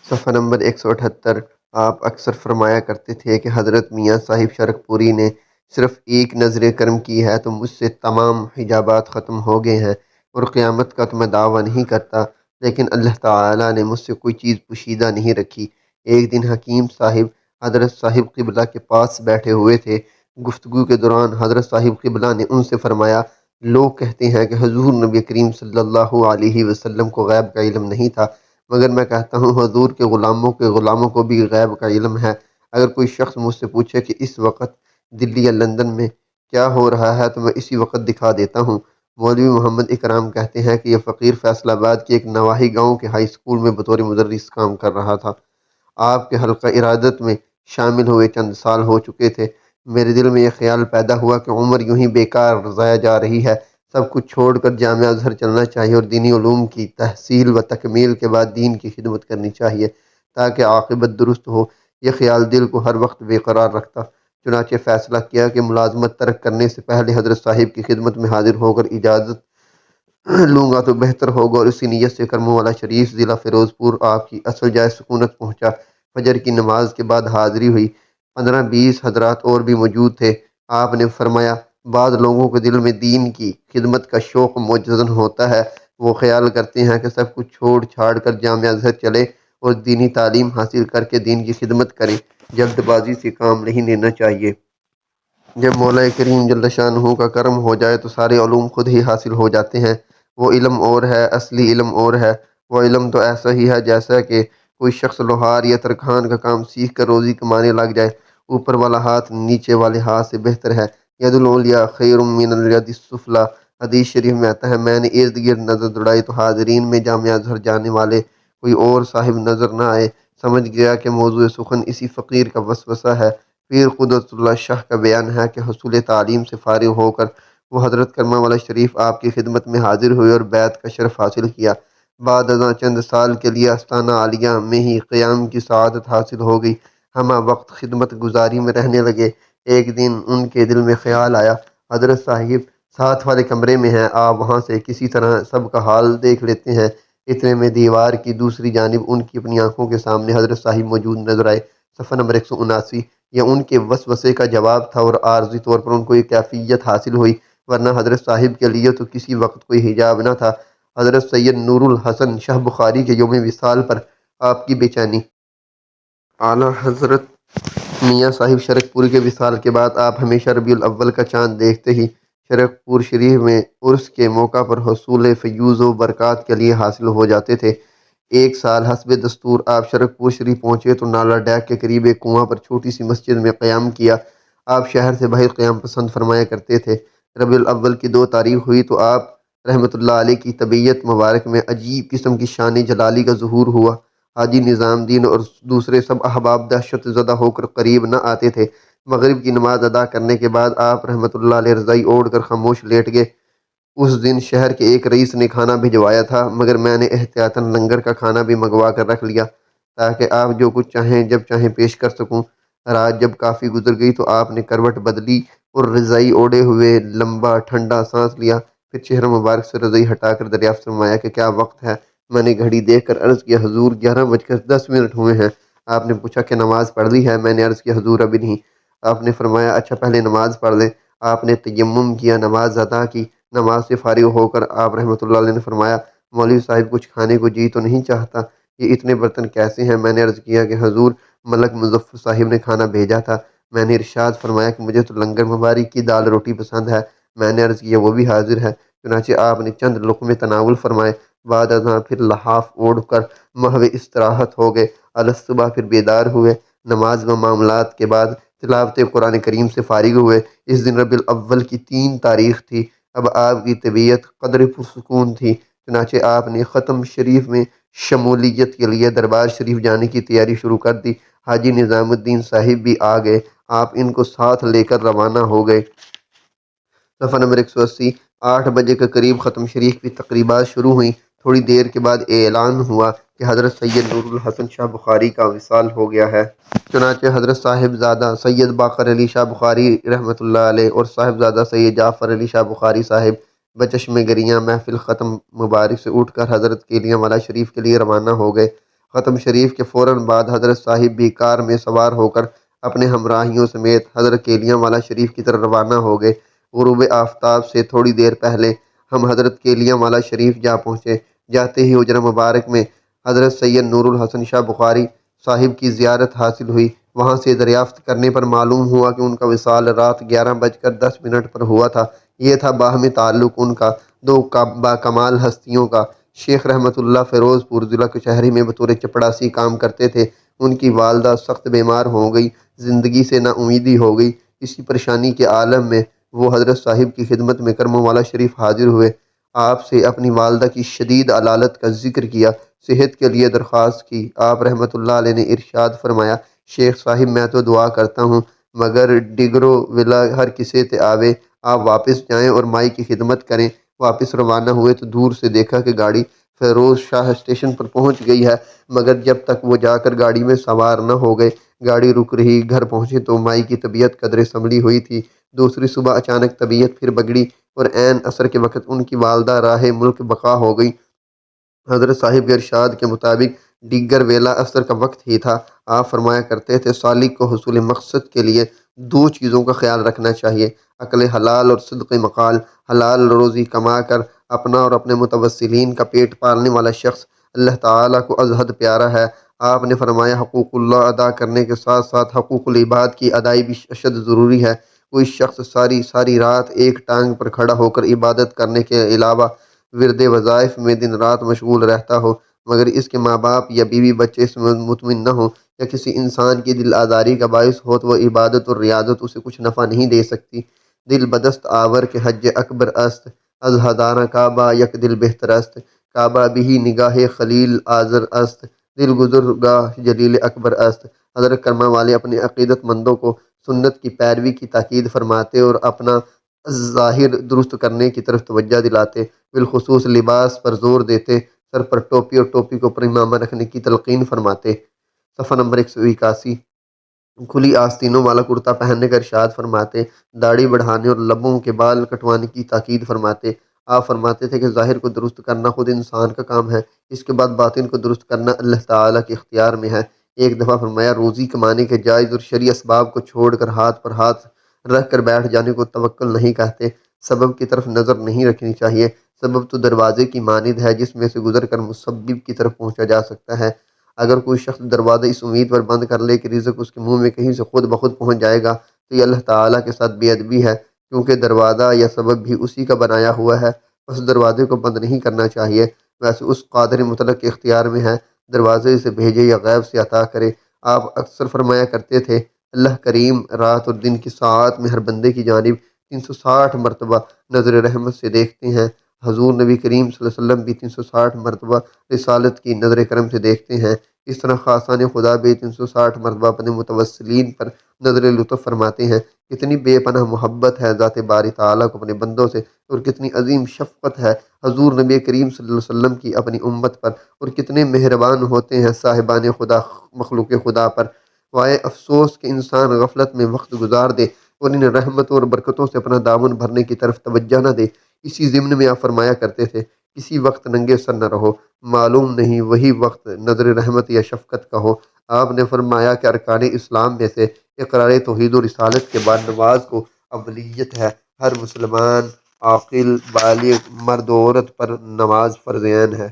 صفحہ نمبر 178۔ آپ اکثر فرمایا کرتے تھے کہ حضرت میاں صاحب شرک پوری نے صرف ایک نظر کرم کی ہے تو مجھ سے تمام حجابات ختم ہو گئے ہیں، اور قیامت کا تو میں دعویٰ نہیں کرتا، لیکن اللہ تعالیٰ نے مجھ سے کوئی چیز پوشیدہ نہیں رکھی۔ ایک دن حکیم صاحب حضرت صاحب قبلہ کے پاس بیٹھے ہوئے تھے۔ گفتگو کے دوران حضرت صاحب قبلہ نے ان سے فرمایا، لوگ کہتے ہیں کہ حضور نبی کریم صلی اللہ علیہ وسلم کو غیب کا علم نہیں تھا، مگر میں کہتا ہوں حضور کے غلاموں کو بھی غیب کا علم ہے۔ اگر کوئی شخص مجھ سے پوچھے کہ اس وقت دلی یا لندن میں کیا ہو رہا ہے تو میں اسی وقت دکھا دیتا ہوں۔ مولوی محمد اکرام کہتے ہیں کہ یہ فقیر فیصل آباد کے ایک نواحی گاؤں کے ہائی اسکول میں بطور مدرس کام کر رہا تھا۔ آپ کے حلقہ ارادت میں شامل ہوئے چند سال ہو چکے تھے۔ میرے دل میں یہ خیال پیدا ہوا کہ عمر یوں ہی بیکار ضائع جا رہی ہے، سب کچھ چھوڑ کر جامعہ ازہر چلنا چاہیے اور دینی علوم کی تحصیل و تکمیل کے بعد دین کی خدمت کرنی چاہیے تاکہ عاقبت درست ہو۔ یہ خیال دل کو ہر وقت بے قرار رکھتا۔ چنانچہ فیصلہ کیا کہ ملازمت ترک کرنے سے پہلے حضرت صاحب کی خدمت میں حاضر ہو کر اجازت لوں گا تو بہتر ہوگا، اور اسی نیت سے کرم والا شریف ضلع فیروز پور آپ کی اصل جائے سکونت پہنچا۔ فجر کی نماز کے بعد حاضری ہوئی۔ 15-20 حضرات اور بھی موجود تھے۔ آپ نے فرمایا، بعض لوگوں کے دل میں دین کی خدمت کا شوق موجزن ہوتا ہے، وہ خیال کرتے ہیں کہ سب کچھ چھوڑ چھاڑ کر جامعہ ازہر چلے اور دینی تعلیم حاصل کر کے دین کی خدمت کریں۔ جلد بازی سے کام نہیں لینا چاہیے۔ جب مولا کریم جل شانہ کا کرم ہو جائے تو سارے علوم خود ہی حاصل ہو جاتے ہیں۔ وہ علم اور ہے، اصلی علم اور ہے۔ وہ علم تو ایسا ہی ہے جیسا کہ کوئی شخص لوہار یا ترکھان کا کام سیکھ کر روزی کمانے لگ جائے۔ اوپر والا ہاتھ نیچے والے ہاتھ سے بہتر ہے۔ ید العلیاء خیر من الید السفلی، حدیث شریف میں آتا ہے۔ میں نے ارد گرد نظر دوڑائی تو حاضرین میں جامعہ ازہر جانے والے کوئی اور صاحب نظر نہ آئے۔ سمجھ گیا کہ موضوع سخن اسی فقیر کا وسوسہ ہے۔ پیر قدرت اللہ شاہ کا بیان ہے کہ حصول تعلیم سے فارغ ہو کر وہ حضرت کرما والا شریف آپ کی خدمت میں حاضر ہوئے اور بیعت کا شرف حاصل کیا۔ بعد ازاں چند سال کے لیے آستانہ عالیہ میں ہی قیام کی سعادت حاصل ہو گئی۔ ہمہ وقت خدمت گزاری میں رہنے لگے۔ ایک دن ان کے دل میں خیال آیا، حضرت صاحب ساتھ والے کمرے میں ہیں، آپ وہاں سے کسی طرح سب کا حال دیکھ لیتے ہیں۔ اتنے میں دیوار کی دوسری جانب ان کی اپنی آنکھوں کے سامنے حضرت صاحب موجود نظر آئے۔ صفحہ نمبر 179۔ یہ ان کے وسوسے کا جواب تھا اور عارضی طور پر ان کو یہ کیفیت حاصل ہوئی، ورنہ حضرت صاحب کے لیے تو کسی وقت کوئی حجاب نہ تھا۔ حضرت سید نور الحسن شاہ بخاری کے یوم وصال پر آپ کی بے چینی۔ اعلیٰ حضرت میاں صاحب شرک پوری کے وصال کے بعد آپ ہمیشہ ربیع الاول کا چاند دیکھتے ہی شرک پور شریف میں عرس کے موقع پر حصول فیوز و برکات کے لیے حاصل ہو جاتے تھے۔ ایک سال حسب دستور آپ شرک پور شریف پہنچے تو نالہ ڈیک کے قریب ایک کنواں پر چھوٹی سی مسجد میں قیام کیا۔ آپ شہر سے باہر قیام پسند فرمایا کرتے تھے۔ ربیع الاول کی 2 تاریخ ہوئی تو آپ رحمۃ اللہ علیہ کی طبیعت مبارک میں عجیب قسم کی شان جلالی کا ظہور ہوا۔ حاجی نظام الدین اور دوسرے سب احباب دہشت زدہ ہو کر قریب نہ آتے تھے۔ مغرب کی نماز ادا کرنے کے بعد آپ رحمۃ اللہ علیہ رضائی اوڑھ کر خاموش لیٹ گئے۔ اس دن شہر کے ایک رئیس نے کھانا بھجوایا تھا، مگر میں نے احتیاطاً لنگر کا کھانا بھی منگوا کر رکھ لیا تاکہ آپ جو کچھ چاہیں جب چاہیں پیش کر سکوں۔ رات جب کافی گزر گئی تو آپ نے کروٹ بدلی اور رضائی اوڑھے ہوئے لمبا ٹھنڈا سانس لیا، پھر چہرہ مبارک سے رضائی ہٹا کر دریافت فرمایا کہ کیا وقت ہے؟ میں نے گھڑی دیکھ کر عرض کیا، حضور 11:10 ہوئے ہیں۔ آپ نے پوچھا کہ نماز پڑھ لی ہے؟ میں نے عرض کیا، حضور ابھی نہیں۔ آپ نے فرمایا، اچھا پہلے نماز پڑھ لیں۔ آپ نے تیمم کیا، نماز ادا کی۔ نماز سے فارغ ہو کر آپ رحمۃ اللہ علیہ نے فرمایا، مولوی صاحب کچھ کھانے کو جی تو نہیں چاہتا؟ یہ اتنے برتن کیسے ہیں؟ میں نے عرض کیا کہ حضور ملک مظفر صاحب نے کھانا بھیجا تھا۔ میں نے ارشاد فرمایا کہ مجھے تو لنگر مبارک کی دال روٹی پسند ہے۔ میں نے عرض کیا وہ بھی حاضر ہے۔ چنانچہ آپ نے چند لقمے تناول فرمائے، بعد ازاں پھر لحاف اوڑھ کر محو استراحت ہو گئے۔ الصبح پھر بیدار ہوئے، نماز و معاملات کے بعد تلاوت قرآن کریم سے فارغ ہوئے۔ اس دن ربیع الاول کی 3 تاریخ تھی۔ اب آپ کی طبیعت قدر پرسکون تھی، چنانچہ آپ نے ختم شریف میں شمولیت کے لیے دربار شریف جانے کی تیاری شروع کر دی۔ حاجی نظام الدین صاحب بھی آ گئے، آپ ان کو ساتھ لے کر روانہ ہو گئے۔ صفحہ نمبر 180۔ 8 بجے کے قریب ختم شریف کی تقریبات شروع ہوئیں۔ تھوڑی دیر کے بعد اعلان ہوا کہ حضرت سید نور الحسن شاہ بخاری کا وصال ہو گیا ہے۔ چنانچہ حضرت صاحبزادہ سید باقر علی شاہ بخاری رحمۃ اللہ علیہ اور صاحبزادہ سید جعفر علی شاہ بخاری صاحب بچشم گریاں محفل ختم مبارک سے اٹھ کر حضرت کیلیاں والا شریف کے لیے روانہ ہو گئے۔ ختم شریف کے فوراً بعد حضرت صاحب بھی کار میں سوار ہو کر اپنے ہمراہیوں سمیت حضرت کیلیاں والا شریف کی طرف روانہ ہو گئے۔ غروب آفتاب سے تھوڑی دیر پہلے ہم حضرت کیلیاں والا شریف جا پہنچے۔ جاتے ہی حجرہ مبارک میں حضرت سید نور الحسن شاہ بخاری صاحب کی زیارت حاصل ہوئی۔ وہاں سے دریافت کرنے پر معلوم ہوا کہ ان کا وصال رات 11:10 پر ہوا تھا۔ یہ تھا باہمی تعلق ان کا دو باکمال ہستیوں کا۔ شیخ رحمت اللہ فیروز پور ضلع کچہری میں بطور چپڑاسی کام کرتے تھے۔ ان کی والدہ سخت بیمار ہو گئی، زندگی سے نا امیدی ہو گئی۔ اسی پریشانی کے عالم میں وہ حضرت صاحب کی خدمت میں کرم والا شریف حاضر ہوئے۔ آپ سے اپنی والدہ کی شدید علالت کا ذکر کیا، صحت کے لیے درخواست کی۔ آپ رحمت اللہ علیہ نے ارشاد فرمایا، شیخ صاحب میں تو دعا کرتا ہوں مگر ڈگرو ولا ہر کسے تے آوے، آپ واپس جائیں اور مائی کی خدمت کریں۔ واپس روانہ ہوئے تو دور سے دیکھا کہ گاڑی فیروز شاہ اسٹیشن پر پہنچ گئی ہے، مگر جب تک وہ جا کر گاڑی میں سوار نہ ہو گئے گاڑی رک رہی۔ گھر پہنچے تو مائی کی طبیعت قدرے سنبھلی ہوئی تھی۔ دوسری صبح اچانک طبیعت پھر بگڑی اور عین عصر کے وقت ان کی والدہ راہ ملک بقا ہو گئی۔ حضرت صاحب کے ارشاد کے مطابق دیگر ویلا عصر کا وقت ہی تھا۔ آپ فرمایا کرتے تھے، سالک کو حصول مقصد کے لیے دو چیزوں کا خیال رکھنا چاہیے، عقل حلال اور صدق مقال۔ حلال روزی کما کر اپنا اور اپنے متوسلین کا پیٹ پالنے والا شخص اللہ تعالیٰ کو از حد پیارا ہے۔ آپ نے فرمایا، حقوق اللہ ادا کرنے کے ساتھ ساتھ حقوق العباد کی ادائی بھی اشد ضروری ہے۔ کوئی شخص ساری رات ایک ٹانگ پر کھڑا ہو کر عبادت کرنے کے علاوہ ورد وظائف میں دن رات مشغول رہتا ہو، مگر اس کے ماں باپ یا بیوی بچے اس میں مطمئن نہ ہوں یا کسی انسان کی دل آزاری کا باعث ہو تو وہ عبادت اور ریاضت اسے کچھ نفع نہیں دے سکتی۔ دل بدست آور کے حج اکبر است، از ہزارہ کعبہ یک دل بہتر است، کعبہ بھی نگاہ خلیل آزر است، دل گزرگاہ جلیل اکبر است۔ حضرت کرما والے اپنے عقیدت مندوں کو سنت کی پیروی کی تاکید فرماتے اور اپنا ظاہر درست کرنے کی طرف توجہ دلاتے، بالخصوص لباس پر زور دیتے، سر پر ٹوپی اور ٹوپی کو پر امامہ رکھنے کی تلقین فرماتے۔ صفحہ نمبر 181۔ کھلی آستینوں والا کرتا پہننے کا ارشاد فرماتے، داڑھی بڑھانے اور لبوں کے بال کٹوانے کی تاکید فرماتے۔ آپ فرماتے تھے کہ ظاہر کو درست کرنا خود انسان کا کام ہے، اس کے بعد باطن کو درست کرنا اللہ تعالیٰ کے اختیار میں ہے۔ ایک دفعہ فرمایا، روزی کمانے کے جائز اور شرعی اسباب کو چھوڑ کر ہاتھ پر ہاتھ رکھ کر بیٹھ جانے کو توکل نہیں کہتے۔ سبب کی طرف نظر نہیں رکھنی چاہیے۔ سبب تو دروازے کی مانند ہے جس میں سے گزر کر مسبب کی طرف پہنچا جا سکتا ہے۔ اگر کوئی شخص دروازہ اس امید پر بند کر لے کہ رزق اس کے منہ میں کہیں سے خود بخود پہنچ جائے گا تو یہ اللہ تعالیٰ کے ساتھ بے ادبی ہے، کیونکہ دروازہ یا سبب بھی اسی کا بنایا ہوا ہے۔ اس دروازے کو بند نہیں کرنا چاہیے، ویسے اس قادر مطلق کے اختیار میں ہے دروازے سے بھیجے یا غیب سے عطا کرے۔ آپ اکثر فرمایا کرتے تھے، اللہ کریم رات اور دن کی ساعت میں ہر بندے کی جانب 360 مرتبہ نظر رحمت سے دیکھتے ہیں۔ حضور نبی کریم صلی اللہ علیہ وسلم بھی 360 مرتبہ رسالت کی نظر کرم سے دیکھتے ہیں۔ اس طرح خاصان خدا بھی 360 مرتبہ اپنے متوسلین پر نظر لطف فرماتے ہیں۔ کتنی بے پناہ محبت ہے ذات باری تعالیٰ کو اپنے بندوں سے، اور کتنی عظیم شفقت ہے حضور نبی کریم صلی اللہ علیہ وسلم کی اپنی امت پر، اور کتنے مہربان ہوتے ہیں صاحبان خدا مخلوق خدا پر۔ وائے افسوس کہ انسان غفلت میں وقت گزار دے اور ان رحمتوں اور برکتوں سے اپنا دامن بھرنے کی طرف توجہ نہ دے۔ اسی ضمن میں آپ فرمایا کرتے تھے، کسی وقت ننگے سر نہ رہو، معلوم نہیں وہی وقت نظر رحمت یا شفقت کا ہو۔ آپ نے فرمایا کہ ارکان اسلام میں سے اقرار توحید و رسالت کے بعد نماز کو اولیت ہے۔ ہر مسلمان عاقل بالغ مرد و عورت پر نماز فرض عین ہے۔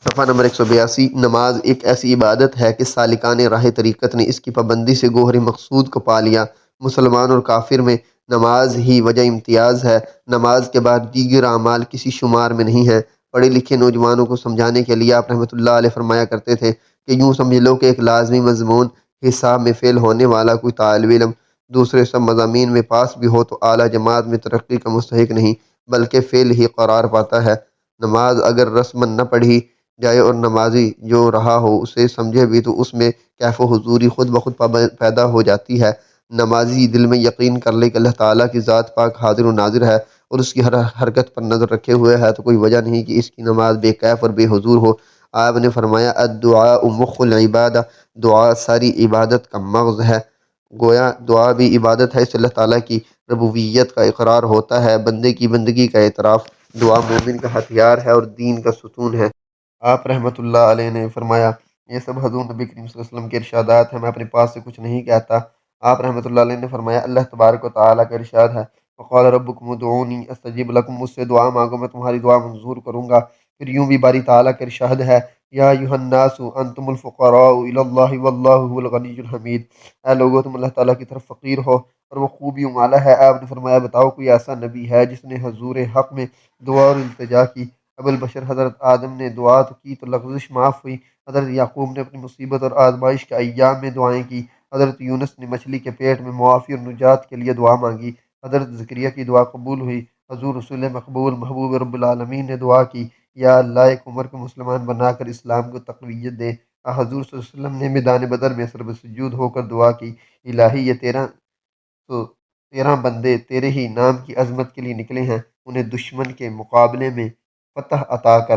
صفحہ نمبر 182۔ نماز ایک ایسی عبادت ہے کہ سالکان راہ طریقت نے اس کی پابندی سے گوہر مقصود کو پا لیا۔ مسلمان اور کافر میں نماز ہی وجہ امتیاز ہے۔ نماز کے بعد دیگر اعمال کسی شمار میں نہیں ہیں۔ پڑھے لکھے نوجوانوں کو سمجھانے کے لیے آپ رحمۃ اللہ علیہ فرمایا کرتے تھے کہ یوں سمجھ لو کہ ایک لازمی مضمون حساب میں فیل ہونے والا کوئی طالب علم دوسرے سب مضامین میں پاس بھی ہو تو اعلیٰ جماعت میں ترقی کا مستحق نہیں بلکہ فیل ہی قرار پاتا ہے۔ نماز اگر رسماً نہ پڑھی جائے اور نمازی جو رہا ہو اسے سمجھے بھی تو اس میں کیف و حضوری خود بخود پیدا ہو جاتی ہے۔ نمازی دل میں یقین کر لے کہ اللہ تعالیٰ کی ذات پاک حاضر و ناظر ہے اور اس کی ہر حرکت پر نظر رکھے ہوئے ہے تو کوئی وجہ نہیں کہ اس کی نماز بے کیف اور بے حضور ہو۔ آپ نے فرمایا، الدعاء مخ العبادہ، دعا ساری عبادت کا مغز ہے۔ گویا دعا بھی عبادت ہے، اس سے اللہ تعالیٰ کی ربوبیت کا اقرار ہوتا ہے، بندے کی بندگی کا اعتراف۔ دعا مومن کا ہتھیار ہے اور دین کا ستون ہے۔ آپ رحمۃ اللہ علیہ نے فرمایا، یہ سب حضور نبی کریم صلی اللہ علیہ وسلم کے ارشادات ہیں، میں اپنے پاس سے کچھ نہیں کہتا۔ آپ رحمۃ اللہ علیہ نے فرمایا اللہ تبارک و تعالیٰ کا ارشاد ہے، وقال ربکم ادعونی استجب لکم، مجھ سے دعا مانگو میں تمہاری دعا منظور کروں گا۔ پھر یوں بھی باری تعالیٰ کا ارشاد ہے، یا ایھا الناس انتم الفقراء الی اللہ واللہ هو الغنی الحمید، اے لوگو تم اللہ تعالیٰ کی طرف فقیر ہو اور وہ خوبی والا ہے۔ آپ نے فرمایا بتاؤ کوئی ایسا نبی ہے جس نے حضور حق میں دعا اور التجا کی؟ ابو البشر حضرت آدم نے دعا تو کی تو لغزش معاف ہوئی، حضرت یعقوب نے اپنی مصیبت اور آزمائش کے ایام میں دعائیں کی، حضرت یونس نے مچھلی کے پیٹ میں معافی اور نجات کے لیے دعا مانگی، حضرت زکریا کی دعا قبول ہوئی، حضور رسول مقبول محبوب رب العالمین نے دعا کی یا اللہ ایک عمر کو مسلمان بنا کر اسلام کو تقویت دے۔ حضور صلی اللہ علیہ وسلم نے میدان بدر میں سرب سجود ہو کر دعا کی، الہی یہ تیرہ بندے تیرے ہی نام کی عظمت کے لیے نکلے ہیں، انہیں دشمن کے مقابلے میں فتح عطا کر۔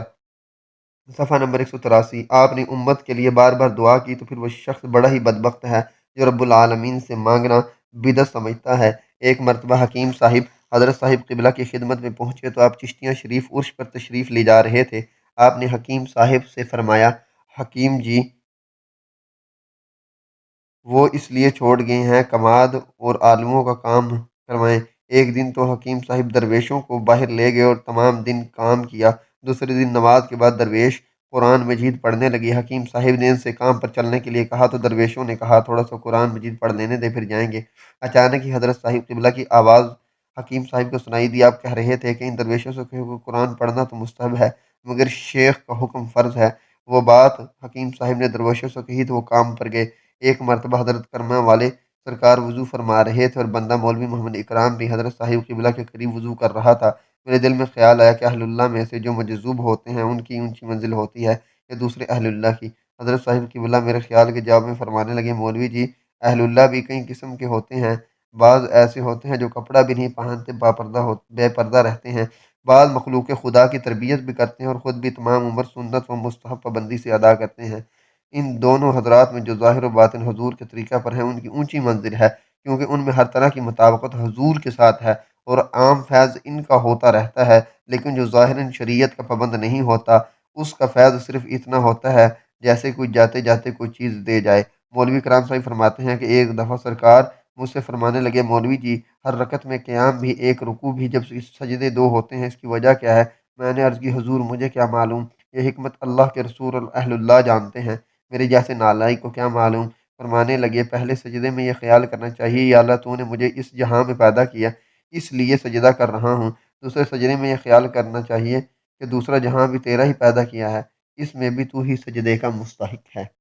صفحہ نمبر 183۔ آپ نے امت کے لیے بار بار دعا کی تو پھر وہ شخص بڑا ہی بدبخت ہے جو رب العالمین سے مانگنا بدعت سمجھتا ہے۔ ایک مرتبہ حکیم صاحب حضرت صاحب قبلہ کی خدمت میں پہنچے تو آپ چشتیہ شریف عرش پر تشریف لے جا رہے تھے۔ آپ نے حکیم صاحب سے فرمایا، حکیم جی وہ اس لیے چھوڑ گئے ہیں کماد اور آلوؤں کا کام کروائیں۔ ایک دن تو حکیم صاحب درویشوں کو باہر لے گئے اور تمام دن کام کیا۔ دوسرے دن نماز کے بعد درویش قرآن مجید پڑھنے لگے۔ حکیم صاحب نے ان سے کام پر چلنے کے لیے کہا تو درویشوں نے کہا تھوڑا سا قرآن مجید پڑھ لینے دے پھر جائیں گے۔ اچانک ہی حضرت صاحب قبلہ کی آواز حکیم صاحب کو سنائی دی۔ آپ کہہ رہے تھے کہ ان درویشوں سے کہو کہ قرآن پڑھنا تو مستحب ہے مگر شیخ کا حکم فرض ہے۔ وہ بات حکیم صاحب نے درویشوں سے کہی تو وہ کام پر گئے۔ ایک مرتبہ حضرت کرما والے سرکار وضو فرما رہے تھے اور بندہ مولوی محمد اکرام بھی حضرت صاحب قبلہ کے قریب وضو کر رہا تھا۔ میرے دل میں خیال آیا کہ اہل اللہ میں سے جو مجذوب ہوتے ہیں ان کی اونچی منزل ہوتی ہے یا دوسرے اہل اللہ کی۔ حضرت صاحب قبلہ میرے خیال کے جواب میں فرمانے لگے، مولوی جی اہل اللہ بھی کئی قسم کے ہوتے ہیں، بعض ایسے ہوتے ہیں جو کپڑا بھی نہیں پہنتے بے پردہ رہتے ہیں، بعض مخلوق خدا کی تربیت بھی کرتے ہیں اور خود بھی تمام عمر سنت و مستحب پابندی سے ادا کرتے ہیں۔ ان دونوں حضرات میں جو ظاہر و باطن حضور کے طریقہ پر ہیں ان کی اونچی منزل ہے، کیونکہ ان میں ہر طرح کی مطابقت حضور کے ساتھ ہے اور عام فیض ان کا ہوتا رہتا ہے، لیکن جو ظاہراً شریعت کا پابند نہیں ہوتا اس کا فیض صرف اتنا ہوتا ہے جیسے کوئی جاتے جاتے کوئی چیز دے جائے۔ مولوی کرام صاحب فرماتے ہیں کہ ایک دفعہ سرکار مجھ سے فرمانے لگے، مولوی جی ہر رکعت میں قیام بھی ایک رکوع بھی جب سجدے دو ہوتے ہیں اس کی وجہ کیا ہے؟ میں نے عرض کی حضور مجھے کیا معلوم، یہ حکمت اللہ کے رسول اور اہل اللہ جانتے ہیں، میرے جیسے نالائق کو کیا معلوم۔ فرمانے لگے پہلے سجدے میں یہ خیال کرنا چاہیے یا اللہ تو نے مجھے اس جہاں میں پیدا کیا اس لیے سجدہ کر رہا ہوں، دوسرے سجدے میں یہ خیال کرنا چاہیے کہ دوسرا جہاں بھی تیرا ہی پیدا کیا ہے اس میں بھی تو ہی سجدے کا مستحق ہے۔